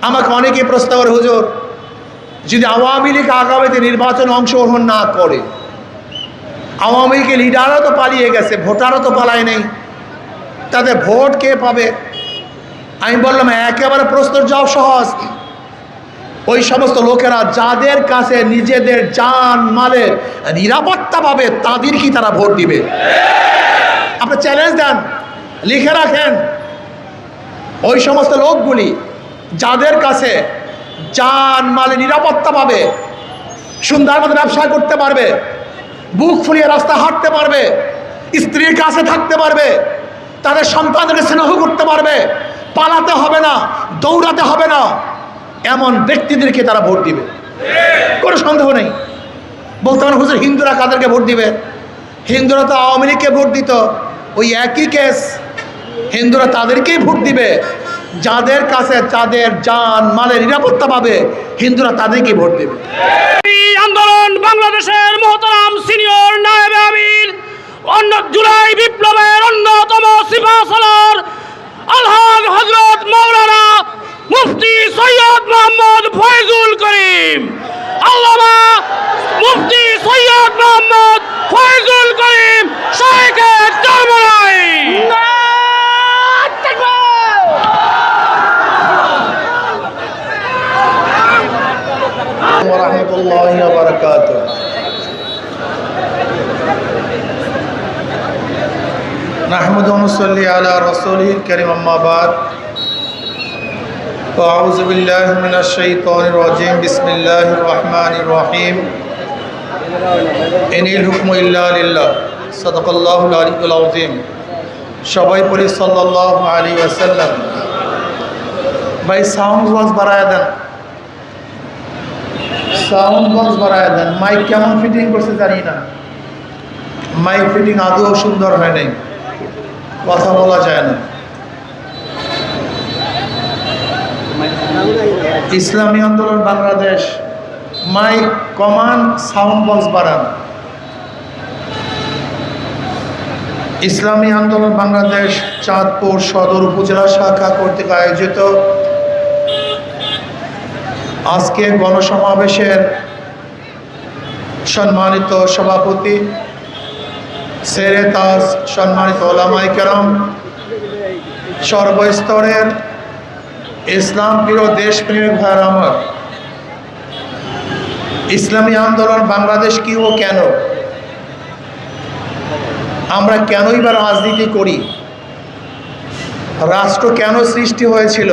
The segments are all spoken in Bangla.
আমাকে অনেকে প্রশ্ন করে, হুজুর যদি আওয়ামী লীগ আগামীতে নির্বাচনে অংশগ্রহণ না করে, আওয়ামী লীগের লিডারও তো পালিয়ে গেছে, ভোটারও তো পালায় নেই, তাদের ভোট কে পাবে? আমি বললাম একেবারে প্রশ্নের জবাব সহজ। ওই সমস্ত লোকেরা যাদের কাছে নিজেদের জান মালের নিরাপত্তা পাবে তাদেরকে তারা ভোট দিবে। আপনি চ্যালেঞ্জ দেন, লিখে রাখেন, ওই সমস্ত লোকগুলি যাদের কাছে জান মালের নিরাপত্তা পাবে, সুন্দর মতো ব্যবসা করতে পারবে, বুক ফুলিয়ে রাস্তা হাঁটতে পারবে, স্ত্রীর কাছে থাকতে পারবে, তাদের সন্তানদেরকে স্নেহ করতে পারবে, পালাতে হবে না, দৌড়াতে হবে না, এমন ব্যক্তিদেরকে তারা ভোট দিবে, কোনো সন্দেহ নেই। বলতে পারেন হুজুর হিন্দুরা কাদেরকে ভোট দিবে? হিন্দুরা তো আওয়ামী লীগকে ভোট দিত, ওই একই কেস। হিন্দুরা তাদেরকেই ভোট দিবে যাদের কাছে তাদের জান মালের নিরাপত্তা পাবে, হিন্দুরা তাদেরকেই ভোট দেবে। এই আন্দোলন বাংলাদেশের মোহতারাম সিনিয়র নায়েবে আমির, জুলাই বিপ্লবের অন্যতম সিপাহসালার আলহাজ হযরত মাওলানা মুফতি সৈয়দ মোহাম্মদ ফয়জুল করিম, আল্লামা মুফতি সৈয়দ মোহাম্মদ ফয়জুল করিম শাইখে চরমনাই। ওয়ারাহমাতুল্লাহি ওয়া বারাকাতুহু। নাহমাদুহু ওয়া নুসাল্লি আলা রাসূলিল কারীম, আম্মা বাদ। আউযু বিল্লাহি মিনাশ শাইতানির রাজীম, বিসমিল্লাহির রহমানির রহিম। ইনিল হুকমু ইল্লা লিল্লাহ, সাদাকাল্লাহুল আলিয়্যুল আযীম। সবাই পড়ি সাল্লাল্লাহু আলাইহি ওয়াসাল্লাম। ভাই সাউন্ড বক্স বাড়ায় দেন, সাউন্ড বক্স বাড়ায় দেন। মাইক কেমন ফিটিং করছে জানি না, মাইক ফিটিং আদৌ সুন্দর হয় নাই, কথা বলা যায় না। ইসলামী আন্দোলন বাংলাদেশ, মাইক কমান, সাউন্ড বক্স বাড়ান। ইসলামী আন্দোলন বাংলাদেশ চাঁদপুর সদর উপজেলা শাখা কর্তৃক আয়োজিত আজকে গণসমাবেশের সম্মানিত সভাপতি সেরে তাজ, সম্মানিত ওলামায়ে কেরাম, সর্বস্তরের ইসলাম প্রিয় দেশপ্রেমিক ভাইয়েরা আমার, ইসলামী আন্দোলন বাংলাদেশ কি ও কেন, আমরা কেনই বা রাজনীতি করি, রাষ্ট্র কেন সৃষ্টি হয়েছিল,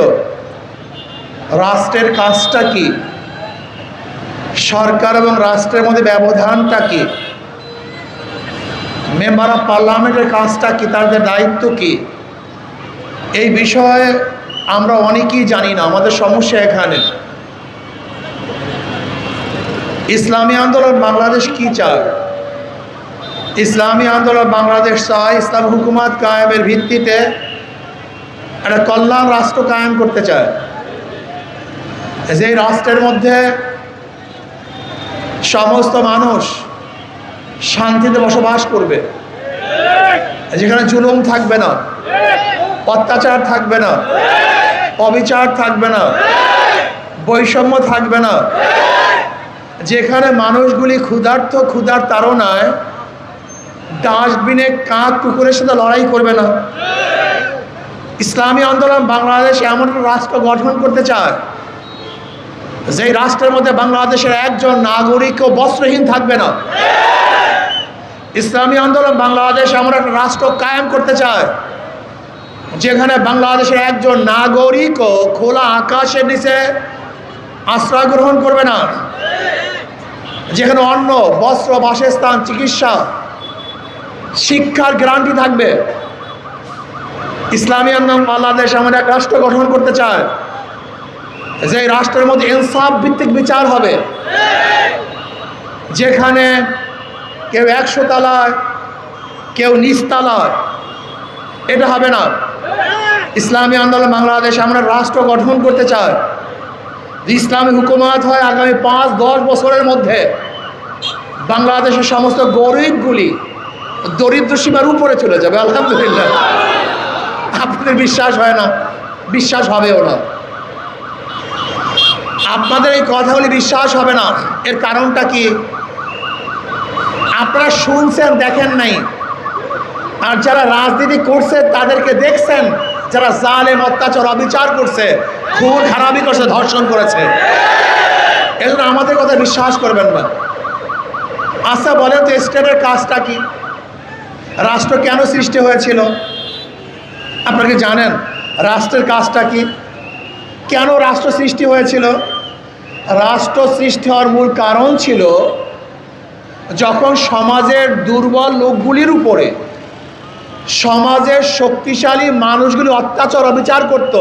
রাষ্ট্রের কাজটা কি, সরকার এবং রাষ্ট্রের মধ্যে ব্যবধানটা কি, মেম্বার অফ পার্লামেন্টের কাজটা কি, তাদের দায়িত্ব কি, এই বিষয়ে আমরা অনেকেই জানি না। আমাদের সমস্যা এখানে। ইসলামী আন্দোলন বাংলাদেশ কি চায়? ইসলামী আন্দোলন বাংলাদেশ চায় ইসলাম হুকুমত কায়েমের ভিত্তিতে একটা কল্যাণ রাষ্ট্র কায়েম করতে চায়, যে রাষ্ট্রের মধ্যে সমস্ত মানুষ শান্তিতে বসবাস করবে, যেখানে জুলুম থাকবে না, অত্যাচার থাকবে না, অবিচার থাকবে না, বৈষম্য থাকবে না, যেখানে মানুষগুলি ক্ষুধার্ত, ক্ষুধার তাড়নায় ডাস্টবিনে কাক কুকুরের সাথে লড়াই করবে না। ইসলামী আন্দোলন বাংলাদেশ এমন একটা রাষ্ট্র গঠন করতে চায় যে রাষ্ট্রের মধ্যে বাংলাদেশের একজন নাগরিকও বস্ত্রহীন থাকবে না। ইসলামী আন্দোলন বাংলাদেশ এমন একটা রাষ্ট্র কায়েম করতে চায় যেখানে বাংলাদেশের একজন নাগরিকও খোলা আকাশের নিচে আশ্রয় গ্রহণ করবে না, যেখানে অন্ন, বস্ত্র, বাসস্থান, চিকিৎসা, শিক্ষার গ্যারান্টি থাকবে। ইসলামী আন্দোলন বাংলাদেশ এমন এক রাষ্ট্র গঠন করতে চায় যে রাষ্ট্রের মধ্যে ইনসাফ ভিত্তিক বিচার হবে, যেখানে কেউ 100 তলায়, কেউ নিচতলায়, এটা হবে না। ইসলামী আন্দোলন বাংলাদেশ আমরা রাষ্ট্র গঠন করতে চাই, ইসলামী হুকুমত হয় আগামী 5-10 বছরের মধ্যে বাংলাদেশের সমস্ত গরিবগুলি দরিদ্র সীমার উপরে চলে যাবে। আলহামদুলিল্লাহ। আপনাদের বিশ্বাস হয় না, বিশ্বাস হবেও না। আপনাদের এই কথাগুলি বিশ্বাস হবে না। এর কারণটা কি? আপনারা শুনছেন, দেখেন নাই। আর যারা রাজনীতি করছে তাদেরকে দেখছেন, যারা জালেম, অত্যাচার, অবিচার করছে, খুন খারাপি করছে, ধর্ষণ করেছে। এজন্য আমাদের কথা বিশ্বাস করবেন না। আচ্ছা বলেন তো, স্টেটের কাজটা কি? রাষ্ট্র কেন সৃষ্টি হয়েছিল? আপনারা কি জানেন রাষ্ট্রের কাজটা কি? কেন রাষ্ট্র সৃষ্টি হয়েছিল? রাষ্ট্র সৃষ্টি হওয়ার মূল কারণ ছিল যখন সমাজের দুর্বল লোকগুলির উপরে সমাজের শক্তিশালী মানুষগুলি অত্যাচার অবিচার করত,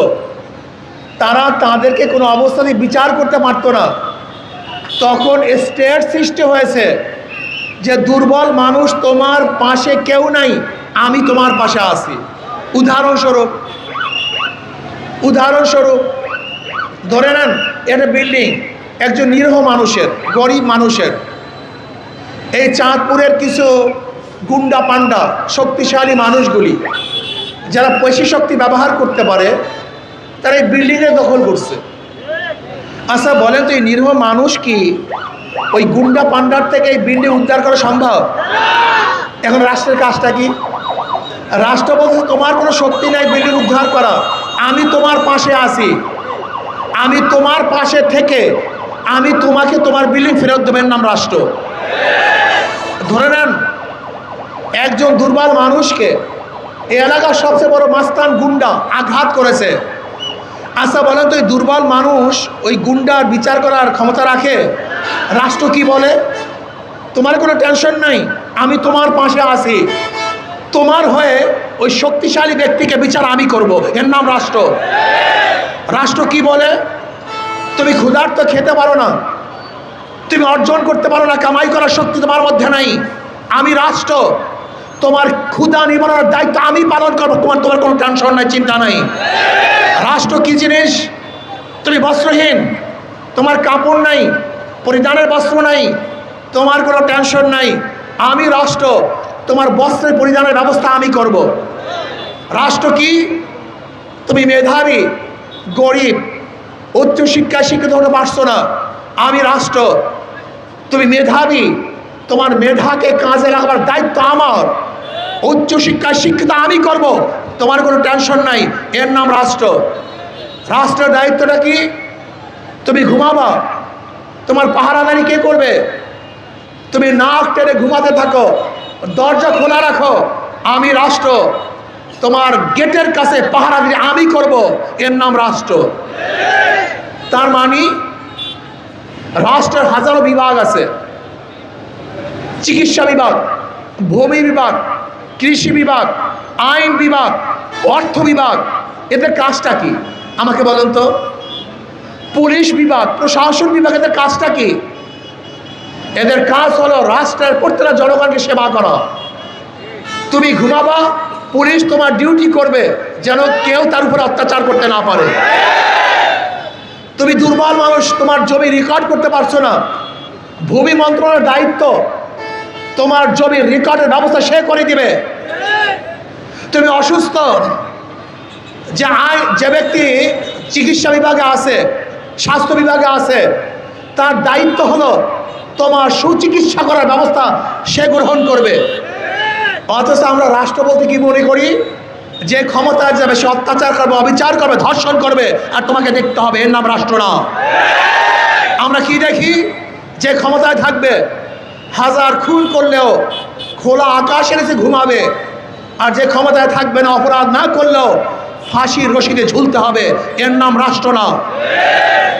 তারা তাদেরকে কোনো অবস্থাতে বিচার করতে পারত না। তখন স্টেট সৃষ্টি হয়েছে যে দুর্বল মানুষ, তোমার পাশে কেউ নাই, আমি তোমার পাশে আছি। উদাহরণস্বরূপ ধরে নেন, একটা বিল্ডিং একজন নিরীহ মানুষের, গরিব মানুষের। এই চাঁদপুরের কিছু গুন্ডা পান্ডা শক্তিশালী মানুষগুলি, যারা পেশি শক্তি ব্যবহার করতে পারে, তারা এই বিল্ডিংয়ে দখল করছে। আচ্ছা বলেন তো, এই নিরীহ মানুষ কি ওই গুন্ডা পান্ডার থেকে এই বিল্ডিং উদ্ধার করা সম্ভব? এখন রাষ্ট্রের কাজটা কি? রাষ্ট্র বলছে তোমার কোনো শক্তি নাই বিল্ডিং উদ্ধার করা, আমি তোমার পাশে আছি, আমি তোমার পাশে থেকে আমি তোমাকে তোমার বিল্ডিং ফেরত দেবেন, নাম রাষ্ট্র। ধরে নেন একজন দুর্বল মানুষকে এই এলাকার সবচেয়ে বড় মাস্তান গুন্ডা আঘাত করেছে। আচ্ছা বলেন তো, এই দুর্বল মানুষ ওই গুন্ডার বিচার করার ক্ষমতা রাখে? রাষ্ট্র কি বলে? তোমার কোনো টেনশন নাই, আমি তোমার পাশে আছি, তোমার হয়ে ওই শক্তিশালী ব্যক্তিকে বিচার আমি করব, এর নাম রাষ্ট্র। রাষ্ট্র কি বলে? তুমি ক্ষুধার্ত খেতে পারো না, তুমি অর্জন করতে পারো না, কামাই করার শক্তি তোমার মধ্যে নাই, আমি রাষ্ট্র, তোমার ক্ষুধা নিবারণের দায়িত্ব আমি পালন করবো, তোমার কোনো টেনশন নাই, চিন্তা নাই। রাষ্ট্র কি জিনিস? তুমি বস্ত্রহীন, তোমার কাপড় নাই, পরিধানের বস্ত্র নাই, তোমার কোনো টেনশন নাই, আমি রাষ্ট্র, তোমার বস্ত্রের পরিধানের ব্যবস্থা আমি করব। রাষ্ট্র কি? তুমি মেধাবী, গরিব, উচ্চশিক্ষায় শিক্ষিত হতে পারছো না, আমি রাষ্ট্র, তুমি মেধাবী, তোমার মেধাকে কাজে লাগাবার দায়িত্ব আমার, উচ্চশিক্ষায় শিক্ষিত আমি করব, তোমার কোনো টেনশন নাই, এর নাম রাষ্ট্র। রাষ্ট্রের দায়িত্বটা কি? তুমি ঘুমাবা, তোমার পাহারাদারি কে করবে? তুমি নাক টেনে ঘুমাতে থাকো, দরজা খোলা রাখো, আমি রাষ্ট্র, তোমার গেটের কাছে পাহারাদারি আমি করব, এর নাম রাষ্ট্র। তার মানে রাষ্ট্রের হাজারো বিভাগ আছে, চিকিৎসা বিভাগ, ভূমি বিভাগ, কৃষি বিভাগ, আইন বিভাগ, অর্থ বিভাগ। এদের কাজটা কি আমাকে বলেন তো? পুলিশ বিভাগ, প্রশাসন বিভাগ, এদের কাজটা কি? এদের কাজ হলো রাষ্ট্রের প্রত্যেকটা জনগণকে সেবা করা। তুমি ঘুমাবা, পুলিশ তোমার ডিউটি করবে যেন কেউ তার উপরে অত্যাচার করতে না পারে। তুমি দুর্বল মানুষ, তোমার জমি রেকর্ড করতে পারছো না, ভূমি মন্ত্রণালয়ের দায়িত্ব তোমার জমির রেকর্ডের ব্যবস্থা সে করে দিবে। তুমি অসুস্থ, যে ব্যক্তি চিকিৎসা বিভাগে আছে, স্বাস্থ্য বিভাগে আছে, তার দায়িত্ব হলো তোমার সুচিকিৎসা করার ব্যবস্থা সে গ্রহণ করবে। অথচ আমরা রাষ্ট্র বলতে কি মনে করি? যে ক্ষমতায় যাবে সে অত্যাচার করবে, অবিচার করবে, ধর্ষণ করবে, আর তোমাকে দেখতে হবে, এর নাম রাষ্ট্র না। আমরা কি দেখি? যে ক্ষমতায় থাকবে হাজার খুন করলেও খোলা আকাশের নিচে ঘুমাবে, আর যে ক্ষমতায় থাকবে না, অপরাধ না করলেও ফাঁসির রশিদে ঝুলতে হবে, এর নাম রাষ্ট্র না।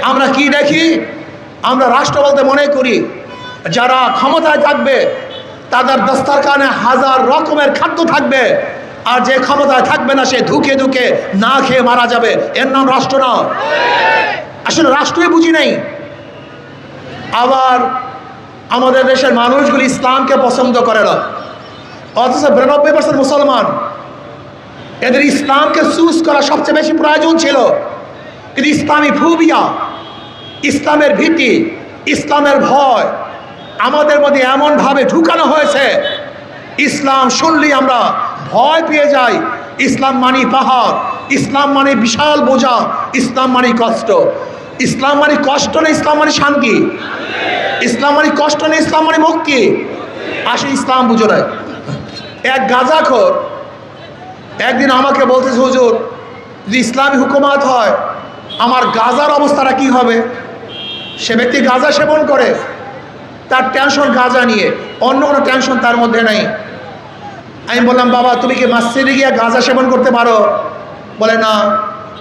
আমরা কি দেখি? আমরা রাষ্ট্র বলতে মনে করি যারা ক্ষমতায় থাকবে তাদের দস্তরখানে হাজার রকমের খাদ্য থাকবে, আর যে ক্ষমতায় থাকবে না সে ধুকে ধুকে না খেয়ে মারা যাবে, এর নাম রাষ্ট্র না। আসলে রাষ্ট্রই বুঝি নাই। আবার আমাদের দেশের মানুষগুলি ইসলামকে পছন্দ করে না, অথচ 92% মুসলমান। এদের ইসলামকে চুজ করা সবচেয়ে বেশি প্রয়োজন ছিল, কিন্তু ইসলামী ফোবিয়া, ইসলামের ভীতি, ইসলামের ভয় আমাদের মধ্যে এমনভাবে ঢুকানো হয়েছে, ইসলাম শুনলেই আমরা ভয় পেয়ে যাই। ইসলাম মানে পাহাড়, ইসলাম মানে বিশাল বোঝা, ইসলাম মানে কষ্ট। ইসলাম মানে কষ্ট না, ইসলাম মানে শান্তি। ইসলাম মানে কষ্ট না, ইসলাম মানে মুক্তি। আসলে ইসলাম বুঝো না। এক গাঁজাখোর একদিন আমাকে বলতেছে, হুজুর যদি ইসলামী হুকুমাত হয় আমার গাঁজার অবস্থাটা কি হবে? সে ব্যক্তি গাঁজা সেবন করে, তার টেনশন গাঁজা নিয়ে, অন্য কোনো টেনশন তার মধ্যে নাই। আমি বললাম, বাবা তুমি কি মসজিদে গিয়ে গাঁজা সেবন করতে পারো? বলে না।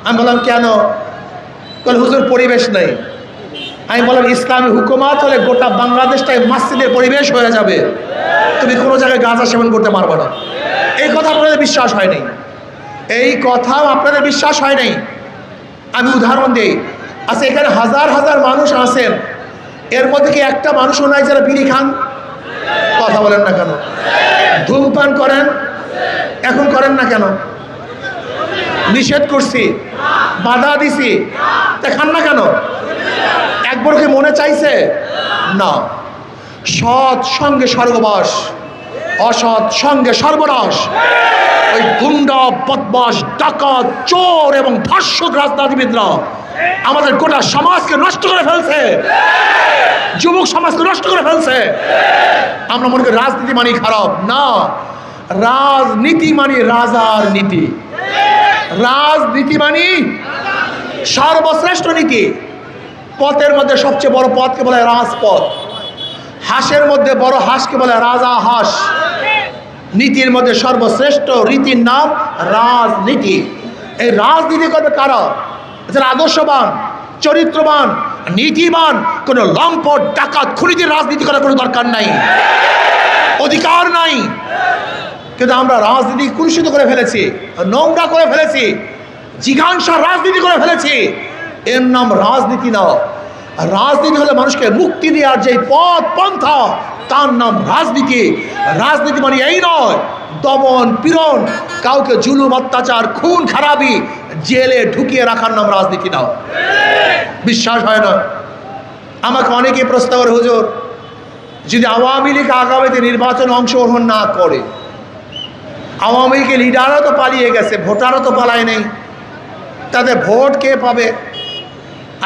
আমি বললাম, কেন? বলে হুজুর পরিবেশ নেই। আমি বললাম, ইসলামী হুকুমাত হলে গোটা বাংলাদেশটাই মসজিদের পরিবেশ হয়ে যাবে, তুমি কোনো জায়গায় গাঁজা সেবন করতে পারবে না। এই কথা আপনাদের বিশ্বাস হয় নাই, এই কথাও আপনাদের বিশ্বাস হয় নাই। আমি উদাহরণ দিই। আচ্ছা, এখানে হাজার হাজার মানুষ আছেন, এর মধ্যে কি একটা মানুষও নাই যারা বিড়ি খান? কথা বলেন না কেন? ধূমপান করেন? এখন করেন না কেন? নিষেধ করছি, বাধা দিছি, তা খান না কেন? একবার কি মনে চাইছে? না। সৎ সঙ্গে স্বর্গবাস, অসৎ সঙ্গে সর্বনাশ। ওই গুন্ডা, বদমাশ, ডাকাত, চোর এবং ধর্ষক রাজনীতিবিদরা আমাদের গোটা সমাজকে নষ্ট করে ফেলছে, যুবক সমাজকে নষ্ট করে ফেলছে। আমরা মনে করি রাজনীতি মানে খারাপ। না, রাজনীতি মানে রাজার নীতি, রাজনীতি মানে সর্বশ্রেষ্ঠ নীতি। পথের মধ্যে সবচেয়ে বড় পথকে বলে রাজপথ, হাঁসের মধ্যে বড় হাঁসকে বলে রাজা হাঁস। নীতির মধ্যে সর্বশ্রেষ্ঠ রীতির নাম রাজনীতি। এই রাজনীতি করবে কারা? যারা আদর্শবান, চরিত্রবান, নীতিবান। কোনো লম্পট, ডাকাত, খুনিদের রাজনীতি করার কোনো দরকার নাই, অধিকার নাই। কিন্তু আমরা রাজনীতি কুলুষিত করে ফেলেছি, নোংরা করে ফেলেছি, জিঘাংসার রাজনীতি করে ফেলেছি। এর নাম রাজনীতি না। রাজনীতি হলে মানুষকে মুক্তি দেওয়ার যে পথ পন্থা, তার নাম রাজনীতি। রাজনীতি মানে এই নয় দমন পীড়ন, কাউকে জুলুম, অত্যাচার, খুন খারাপি, জেলে ঢুকিয়ে রাখার নাম রাজনীতি না। বিশ্বাস হয় না? আমাকে অনেকেই প্রশ্ন করে, হুজুর যদি আওয়ামী লীগ আগামীতে নির্বাচনে অংশগ্রহণ না করে, আওয়ামী লীগের লিডারও তো পালিয়ে গেছে, ভোটারও তো পালায় নেই, তাদের ভোট কে পাবে?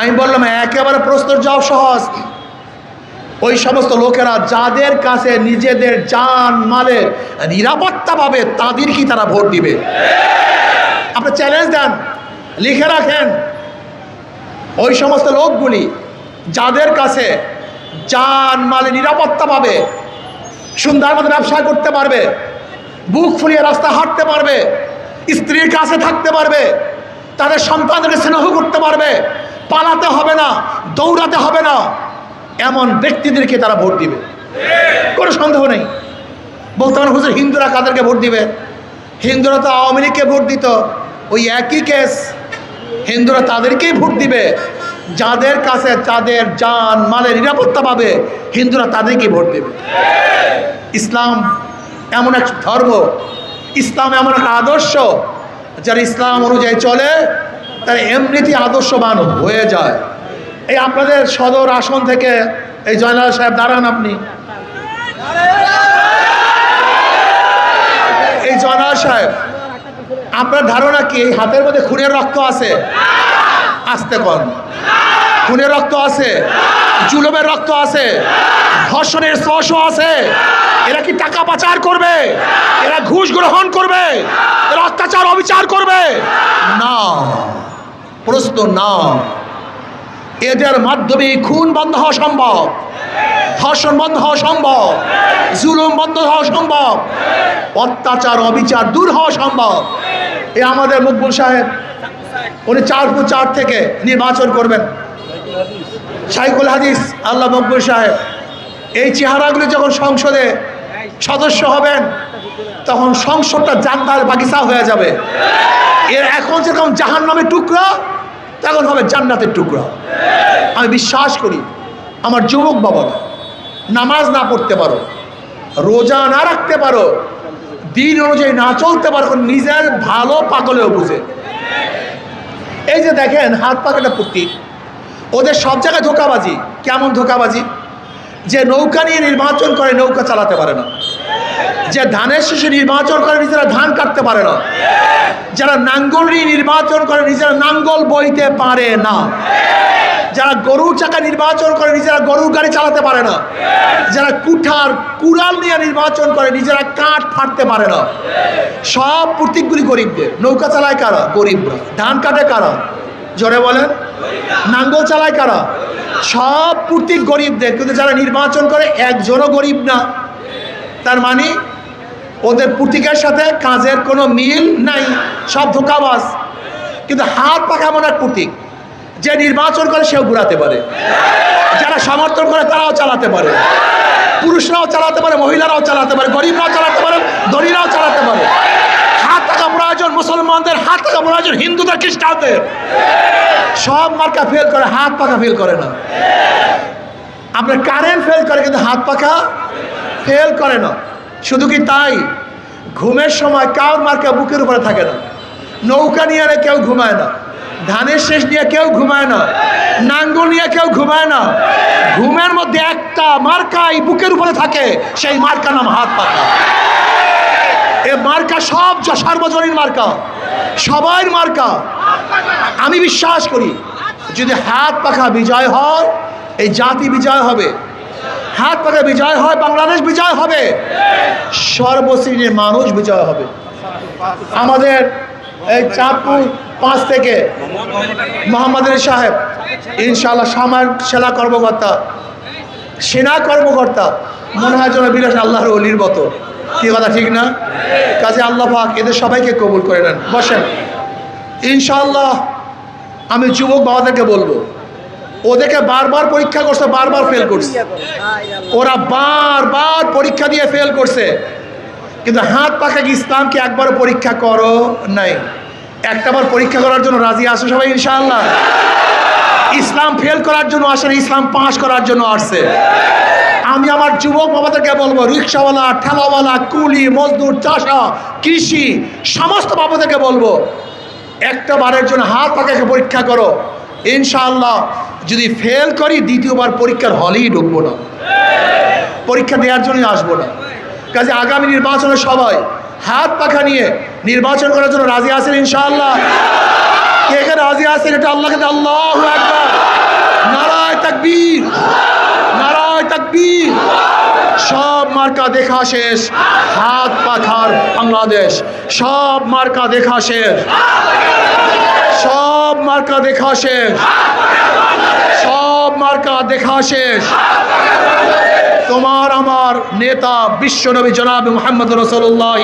আমি বললাম, একেবারে প্রশ্নের জবাব সহজ। ওই সমস্ত লোকেরা যাদের কাছে নিজেদের জান মালের নিরাপত্তা পাবে, তাদেরকেই তারা ভোট দিবে। আপনি চ্যালেঞ্জ দেন, লিখে রাখেন, ওই সমস্ত লোকগুলি যাদের কাছে জান মালের নিরাপত্তা পাবে, সুন্দর মতো ব্যবসা করতে পারবে, বুক ফুলিয়ে রাস্তা হাঁটতে পারবে, স্ত্রীর কাছে থাকতে পারবে, তাদের সন্তানদেরকে স্নেহ করতে পারবে, পালাতে হবে না, দৌড়াতে হবে না, এমন ব্যক্তিদেরকে তারা ভোট দিবে, কোনো সন্দেহ নেই। বলতে পারেন, হুজুর হিন্দুরা কাদেরকে ভোট দিবে? হিন্দুরা তো আওয়ামী লীগকে ভোট দিত, ওই একই কেস। হিন্দুরা তাদেরকেই ভোট দিবে যাদের কাছে তাদের জান মালের নিরাপত্তা পাবে, হিন্দুরা তাদেরকেই ভোট দেবে। ইসলাম এমন এক ধর্ম, ইসলাম এমন এক আদর্শ, যারা ইসলাম অনুযায়ী চলে তারা এমনিতেই আদর্শবান হয়ে যায়। এই আপনাদের সদর আসন থেকে এই জয়নাল সাহেব দাঁড়ান, আপনি এই জয়নাল সাহেব, আপনার ধারণা কি এই হাতের মধ্যে খুনের রক্ত আছে? আসতে কন, খুনের রক্ত আছে, জুলুমের রক্ত আছে, ধর্ষণের স্পর্শ আছে। এরা কি টাকা পাচার করবে? এরা ঘুষ গ্রহণ করবে? এরা অত্যাচার অবিচার করবে? না, প্রশ্ন না। এদের মাধ্যমে খুন বন্ধ হওয়া সম্ভব, ধর্ষণ বন্ধ হওয়া সম্ভব, জুলুম বন্ধ হওয়া সম্ভব, অত্যাচার অবিচার দূর হওয়া সম্ভব। এ আমাদের মকবুল সাহেব, উনি 4 থেকে নির্বাচন করবেন, শাইখুল হাদিস আল্লাহ মকবুল সাহেব। এই চেহারাগুলি যখন সংসদে সদস্য হবেন, তখন সংসদটা জান্নাতের বাগিচা হয়ে যাবে। এর এখন যেরকম জাহান্নামের টুকরা, তখন হবে জান্নাতের টুকরা। আমি বিশ্বাস করি, আমার যুবক বাবারা, নামাজ না পড়তে পারো, রোজা না রাখতে পারো, দিন অনুযায়ী না চলতে পারো, নিজের ভালো পাগলেও বুঝে। এই যে দেখেন হাত পাকাটা প্রতীক, ওদের সব জায়গায় ধোঁকাবাজি। কেমন ধোঁকাবাজি? যে নৌকা নিয়ে নির্বাচন করে, নৌকা চালাতে পারে না, যে ধানের শেষে নির্বাচন করে নিজেরা ধান কাটতে পারে না, যারা নাঙ্গল নিয়ে নির্বাচন করে নিজেরা নাঙ্গল বইতে পারে না, যারা গরুর চাকা নির্বাচন করে নিজেরা গরুর গাড়ি চালাতে পারে না, যারা কুড়াল নিয়ে নির্বাচন করে নিজেরা কাঠ ফাটতে পারে না, সব প্রতীকগুলি গরিবদের। নৌকা চালায় কারা? গরিবরা। ধান কাটে কারা? জোরে বলেন। নাঙ্গল চালায় কারা? সব প্রতীক গরিবদের। কিন্তু যারা নির্বাচন করে একজনও গরিব না। তার মানে ওদের প্রতীকের সাথে কাজের কোনো মিল নাই, সব ধোঁকাবাজ। কিন্তু হাত পাখা এমন এক প্রতীক, যে নির্বাচন করে সেও ঘুরাতে পারে, যারা সমর্থন করে তারাও চালাতে পারে, পুরুষরাও চালাতে পারে, মহিলারাও চালাতে পারে, গরিবরাও চালাতে পারে, ধনীরাও চালাতে পারে। হাত টাকা প্রয়োজন মুসলমানদের, হাত টাকা প্রয়োজন হিন্দুদের, খ্রিস্টানদের। সব মার্কা ফেল করে, হাত পাখা ফেল করে না। আপনার কারেন্ট ফেল করে, কিন্তু হাত পাখা ফেল করে না। শুধু কি তাই, ঘুমের সময় কাউর মার্কা বুকের উপরে থাকে না। নৌকা নিয়ে কেউ ঘুমায় না, ধানের শেষ নিয়ে কেউ ঘুমায় না, নাঙ্গল নিয়ে কেউ ঘুমায় না। ঘুমের মধ্যে একটা মার্কাই বুকের উপরে থাকে, সেই মার্কা নাম হাত পাখা। এ মার্কা সব সার্বজনীন মার্কা, সবার মার্কা। আমি বিশ্বাস করি যদি হাত পাখা বিজয় হয়, এই জাতি বিজয় হবে। হাত পাখা বিজয় হয়, বাংলাদেশ বিজয় হবে, সর্বশ্রেণীর মানুষ বিজয় হবে। আমাদের এই চাঁদপুর 5 থেকে মোহাম্মদ আলী সাহেব ইনশাআল্লাহ সেনা কর্মকর্তা, সেনা কর্মকর্তা মনে হয় যেন বিলাস আল্লাহর অলির মতো। কি কথা ঠিক না? কাজে আল্লাহ পাক এদের সবাইকে কবুল করে নেন। বসেন। ইনশাআল্লাহ আমি যুবক বাবাদেরকে বলবো, ওদেরকে বারবার পরীক্ষা করছে, বারবার ফেল করছে, ওরা বারবার পরীক্ষা দিয়ে ফেল করছে। কিন্তু হাত পাখা ইসলামকে একবারও পরীক্ষা করো নাই। একটাবার পরীক্ষা করার জন্য রাজি আসো সবাই ইনশাআল্লাহ? ইসলাম ফেল করার জন্য আসেন, ইসলাম পাস করার জন্য আসছে। আমি আমার যুবক বাবাদেরকে বলবো, রিক্সাওয়ালা, ঠেলাওয়ালা, কুলি, মজদুর, চাষা, কৃষি, সমস্ত বাবাদেরকে বলবো, একটা বারের জন্য হাত পাখাকে পরীক্ষা করো। ইনশাআল্লাহ যদি ফেল করি, দ্বিতীয়বার পরীক্ষার হলেই ঢুকবো না, পরীক্ষা দেওয়ার জন্যই আসবো না। কাজে আগামী নির্বাচনে সবাই হাত পাখা নিয়ে নির্বাচন করার জন্য রাজি আছেন ইনশাআল্লাহ? কে কে রাজি আছেন? এটা আল্লাহকে আল্লাহু আকবার, নারায়ে তাকবীর, নারায়ে তাকবীর। সব মার্কা দেখা শেষ, হাত পাখার বাংলাদেশ। সব মার্কা দেখা শেষ, সব মার্কা দেখা শেষ, সব মার্কা দেখা শেষ। তোমার আমার নেতা বিশ্বনবী জনাব মুহাম্মদ রাসূলুল্লাহ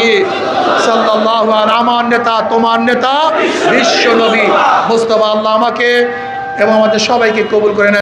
সাল্লাল্লাহু আলাইহি, আমার নেতা, তোমার নেতা বিশ্বনবী মুস্তাফা। আল্লাহ আমাকে এবং আমাদের সবাইকে কবুল করে নেন।